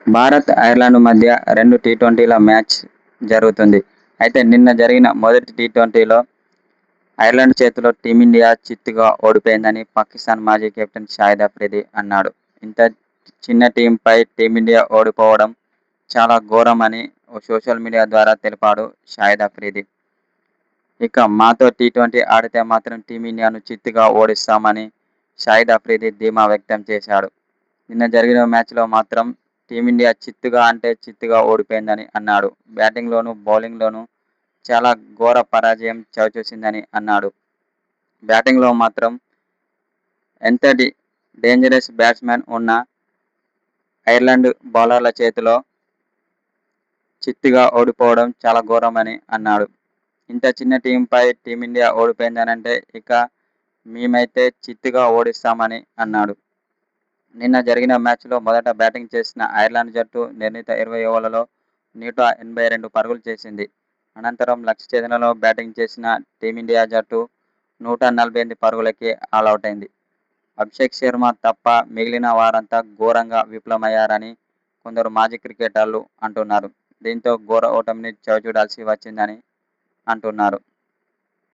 Bharat, Ireland మధ్య 2 టీ20ల match జరుగుతుంది. అయితే నిన్న జరిగిన మొదటి టీ20లో ఐర్లాండ్ చేతిలో టీమిండియా చిత్తుగా ఓడిపోయిందని పాకిస్తాన్ మాజీ కెప్టెన్ షాహిద్ అఫ్రిది అన్నాడు. ఇంత చిన్న టీంపై టీమిండియా ఓడిపోవడం చాలా ఘోరమని ఓ సోషల్ మీడియా ద్వారా తెలిపాడు షాహిద్ అఫ్రిది. ఇక మాతో టీ20 ఆడితే మాత్రం టీమిండియాను చిత్తుగా ఓడిస్తామని షాహిద్ అఫ్రిది ధీమా వ్యక్తం చేశాడు. నిన్న జరిగిన మ్యాచ్లో మాత్రం టీమిండియా చిత్తుగా అంటే చిత్తుగా ఓడిపోయిందని అన్నాడు. బ్యాటింగ్లోనూ బౌలింగ్లోనూ చాలా ఘోర పరాజయం చవిచూసిందని అన్నాడు. బ్యాటింగ్లో మాత్రం ఎంతటి డేంజరస్ బ్యాట్స్మెన్ ఉన్నా ఐర్లాండ్ బౌలర్ల చేతిలో చిత్తుగా ఓడిపోవడం చాలా ఘోరమని అన్నాడు. ఇంత చిన్న టీంపై టీమిండియా ఓడిపోయిందనంటే ఇక మేమైతే చిత్తుగా ఓడిస్తామని అన్నాడు. నిన్న జరిగిన మ్యాచ్లో మొదట బ్యాటింగ్ చేసిన ఐర్లాండ్ జట్టు నిర్ణీత 20 ఓవర్లలో 182 పరుగులు చేసింది. అనంతరం లక్ష్య ఛేదనలో బ్యాటింగ్ చేసిన టీమిండియా జట్టు 148 పరుగులకే ఆలౌటైంది. అభిషేక్ శర్మ తప్ప మిగిలిన వారంతా ఘోరంగా విఫలమయ్యారని కొందరు మాజీ క్రికెటర్లు అంటున్నారు. దీంతో ఘోర ఓటమిని చవిచూడాల్సి వచ్చిందని అంటున్నారు.